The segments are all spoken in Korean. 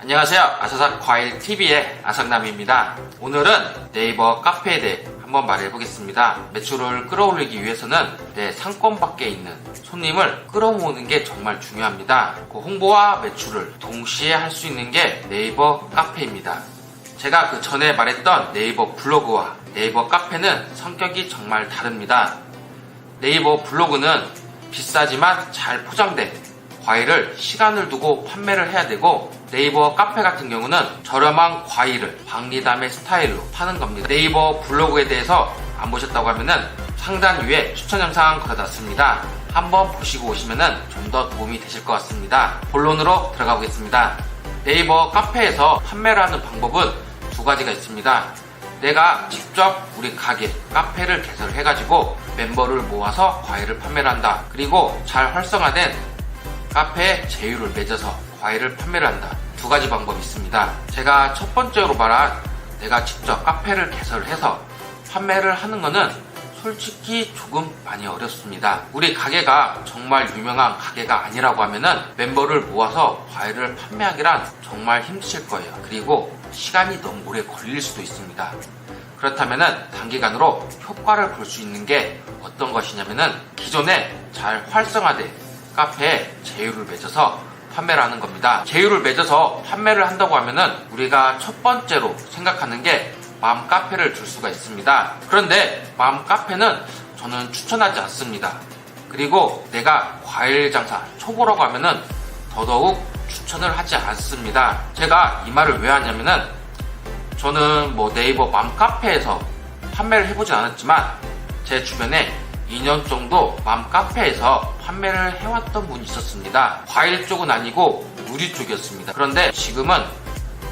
안녕하세요. 아사삭 과일TV의 아삭남입니다. 오늘은 네이버 카페에 대해 한번 말해보겠습니다. 매출을 끌어올리기 위해서는 내 상권 밖에 있는 손님을 끌어모으는 게 정말 중요합니다. 그 홍보와 매출을 동시에 할 수 있는 게 네이버 카페입니다. 제가 그 전에 말했던 네이버 블로그와 네이버 카페는 성격이 정말 다릅니다. 네이버 블로그는 비싸지만 잘 포장된 과일을 시간을 두고 판매를 해야 되고, 네이버 카페 같은 경우는 저렴한 과일을 박리담의 스타일로 파는 겁니다. 네이버 블로그에 대해서 안 보셨다고 하면은 상단 위에 추천 영상 걸어놨습니다. 한번 보시고 오시면은 좀 더 도움이 되실 것 같습니다. 본론으로 들어가 보겠습니다. 네이버 카페에서 판매를 하는 방법은 두 가지가 있습니다. 내가 직접 우리 가게, 카페를 개설을 해가지고 멤버를 모아서 과일을 판매를 한다. 그리고 잘 활성화된 카페에 제휴를 맺어서 과일을 판매를 한다. 두 가지 방법이 있습니다. 제가 첫 번째로 말한 내가 직접 카페를 개설을 해서 판매를 하는 거는 솔직히 조금 많이 어렵습니다. 우리 가게가 정말 유명한 가게가 아니라고 하면은 멤버를 모아서 과일을 판매하기란 정말 힘드실 거예요. 그리고 시간이 너무 오래 걸릴 수도 있습니다. 그렇다면은 단기간으로 효과를 볼 수 있는 게 어떤 것이냐면은 기존에 잘 활성화된 카페에 제휴를 맺어서 판매를 하는 겁니다. 제휴를 맺어서 판매를 한다고 하면은 우리가 첫 번째로 생각하는 게 맘카페를 줄 수가 있습니다. 그런데 맘카페는 저는 추천하지 않습니다. 그리고 내가 과일 장사 초보라고 하면은 더더욱 추천을 하지 않습니다. 제가 이 말을 왜 하냐면은 저는 네이버 맘카페에서 판매를 해보진 않았지만 제 주변에 2년 정도 맘카페에서 판매를 해왔던 분이 있었습니다. 과일 쪽은 아니고 의류 쪽이었습니다. 그런데 지금은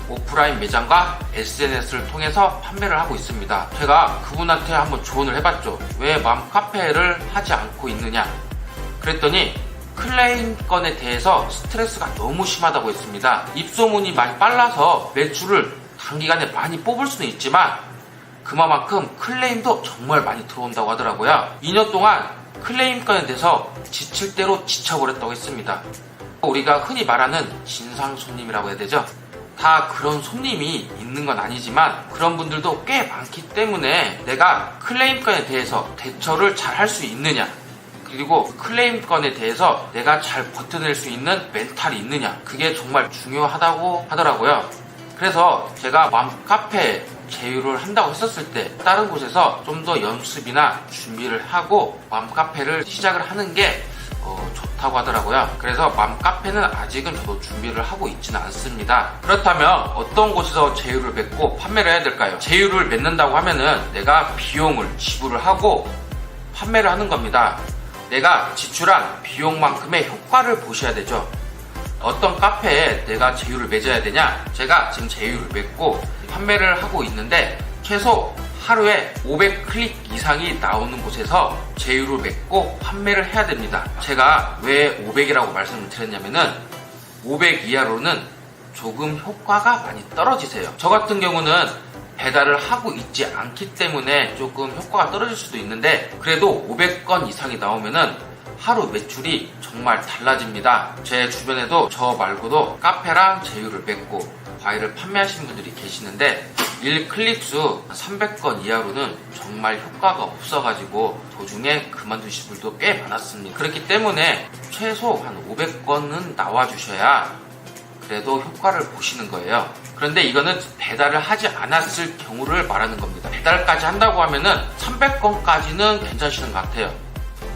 오프라인 매장과 SNS를 통해서 판매를 하고 있습니다. 제가 그분한테 한번 조언을 해봤죠. 왜 맘카페를 하지 않고 있느냐? 그랬더니 클레임 건에 대해서 스트레스가 너무 심하다고 했습니다. 입소문이 많이 빨라서 매출을 단기간에 많이 뽑을 수는 있지만 그만큼 클레임도 정말 많이 들어온다고 하더라고요. 2년 동안 클레임 건에 대해서 지칠 대로 지쳐버렸다고 했습니다. 우리가 흔히 말하는 진상 손님이라고 해야 되죠. 다 그런 손님이 있는 건 아니지만 그런 분들도 꽤 많기 때문에 내가 클레임 건에 대해서 대처를 잘 할 수 있느냐, 그리고 클레임 건에 대해서 내가 잘 버텨낼 수 있는 멘탈이 있느냐, 그게 정말 중요하다고 하더라고요. 그래서 제가 맘카페 제휴를 한다고 했었을 때 다른 곳에서 좀 더 연습이나 준비를 하고 맘카페를 시작을 하는 게 좋다고 하더라고요. 그래서 맘카페는 아직은 저도 준비를 하고 있지는 않습니다. 그렇다면 어떤 곳에서 제휴를 맺고 판매를 해야 될까요? 제휴를 맺는다고 하면은 내가 비용을 지불을 하고 판매를 하는 겁니다. 내가 지출한 비용만큼의 효과를 보셔야 되죠. 어떤 카페에 내가 제휴를 맺어야 되냐? 제가 지금 제휴를 맺고 판매를 하고 있는데 최소 하루에 500클릭 이상이 나오는 곳에서 제휴를 맺고 판매를 해야 됩니다. 제가 왜 500이라고 말씀을 드렸냐면은 500 이하로는 조금 효과가 많이 떨어지세요. 저 같은 경우는 배달을 하고 있지 않기 때문에 조금 효과가 떨어질 수도 있는데 그래도 500건 이상이 나오면은 하루 매출이 정말 달라집니다. 제 주변에도 저 말고도 카페랑 제휴를 맺고 과일을 판매하시는 분들이 계시는데 1클릭수 300건 이하로는 정말 효과가 없어가지고 도중에 그만두신 분들도 꽤 많았습니다. 그렇기 때문에 최소 한 500건은 나와주셔야 그래도 효과를 보시는 거예요. 그런데 이거는 배달을 하지 않았을 경우를 말하는 겁니다. 배달까지 한다고 하면은 300건까지는 괜찮으시는 것 같아요.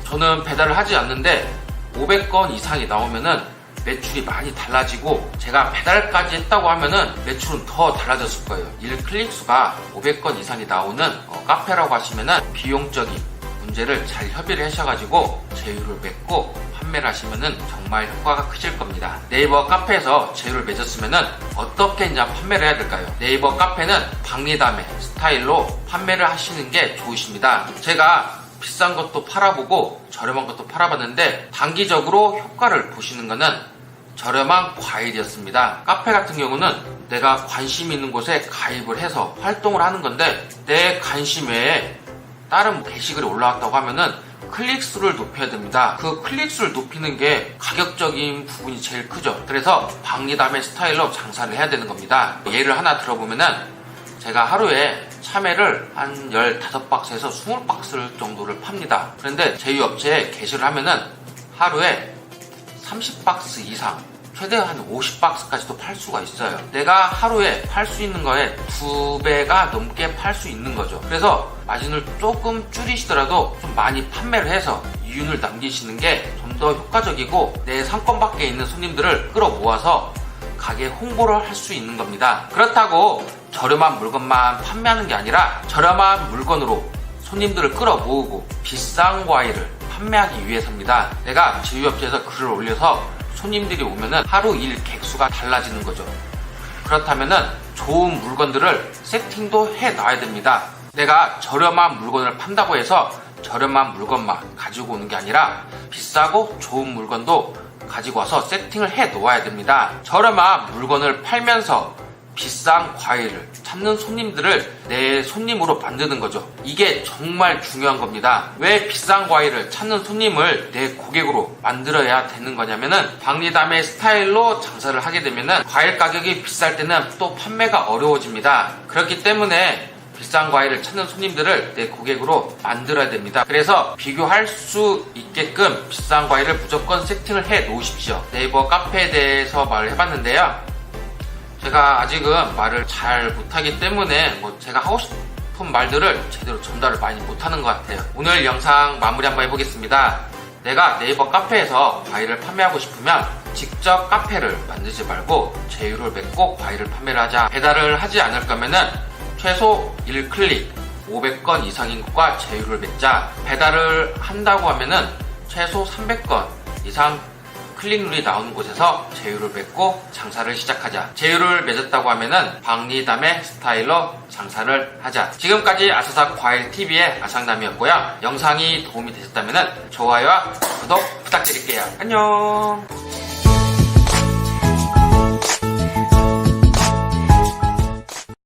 저는 배달을 하지 않는데 500건 이상이 나오면은 매출이 많이 달라지고 제가 배달까지 했다고 하면은 매출은 더 달라졌을 거예요. 1클릭 수가 500건 이상이 나오는 카페라고 하시면은 비용적인 문제를 잘 협의를 하셔가지고 제휴를 맺고 판매를 하시면은 정말 효과가 크실 겁니다. 네이버 카페에서 제휴를 맺었으면은 어떻게 이제 판매를 해야 될까요? 네이버 카페는 박리담의 스타일로 판매를 하시는 게 좋으십니다. 제가 비싼 것도 팔아보고 저렴한 것도 팔아봤는데 단기적으로 효과를 보시는 거는 저렴한 과일이었습니다. 카페 같은 경우는 내가 관심 있는 곳에 가입을 해서 활동을 하는 건데 내 관심 외에 다른 게시글이 올라왔다고 하면은 클릭수를 높여야 됩니다. 그 클릭수를 높이는 게 가격적인 부분이 제일 크죠. 그래서 박리담의 스타일로 장사를 해야 되는 겁니다. 예를 하나 들어보면은 제가 하루에 참외를 한 15박스에서 20박스 정도를 팝니다. 그런데 제휴 업체에 게시를 하면은 하루에 30박스 이상, 최대 한 50박스까지도 팔 수가 있어요. 내가 하루에 팔 수 있는 거에 2배가 넘게 팔 수 있는 거죠. 그래서 마진을 조금 줄이시더라도 좀 많이 판매를 해서 이윤을 남기시는 게 좀 더 효과적이고 내 상권 밖에 있는 손님들을 끌어모아서 가게 홍보를 할 수 있는 겁니다. 그렇다고 저렴한 물건만 판매하는 게 아니라 저렴한 물건으로 손님들을 끌어모으고 비싼 과일을 판매하기 위해서입니다. 내가 제휴업체에서 글을 올려서 손님들이 오면은 하루 일 객수가 달라지는 거죠. 그렇다면은 좋은 물건들을 세팅도 해 놔야 됩니다. 내가 저렴한 물건을 판다고 해서 저렴한 물건만 가지고 오는 게 아니라 비싸고 좋은 물건도 가지고 와서 세팅을 해 놓아야 됩니다. 저렴한 물건을 팔면서 비싼 과일을 찾는 손님들을 내 손님으로 만드는 거죠. 이게 정말 중요한 겁니다. 왜 비싼 과일을 찾는 손님을 내 고객으로 만들어야 되는 거냐면은 박리담의 스타일로 장사를 하게 되면은 과일 가격이 비쌀 때는 또 판매가 어려워집니다. 그렇기 때문에 비싼 과일을 찾는 손님들을 내 고객으로 만들어야 됩니다. 그래서 비교할 수 있게끔 비싼 과일을 무조건 세팅을 해 놓으십시오. 네이버 카페에 대해서 말을 해봤는데요. 제가 아직은 말을 잘 못하기 때문에 제가 하고 싶은 말들을 제대로 전달을 많이 못하는 것 같아요. 오늘 영상 마무리 한번 해보겠습니다. 내가 네이버 카페에서 과일을 판매하고 싶으면 직접 카페를 만들지 말고 제휴를 맺고 과일을 판매를 하자. 배달을 하지 않을 거면은 최소 1클릭 500건 이상인 것과 제휴를 맺자. 배달을 한다고 하면은 최소 300건 이상 클릭률이 나오는 곳에서 제휴를 맺고 장사를 시작하자. 제휴를 맺었다고 하면은 박리담의 스타일로 장사를 하자. 지금까지 아사삭 과일TV의 아상남이었고요. 영상이 도움이 되셨다면은 좋아요와 구독 부탁드릴게요. 안녕.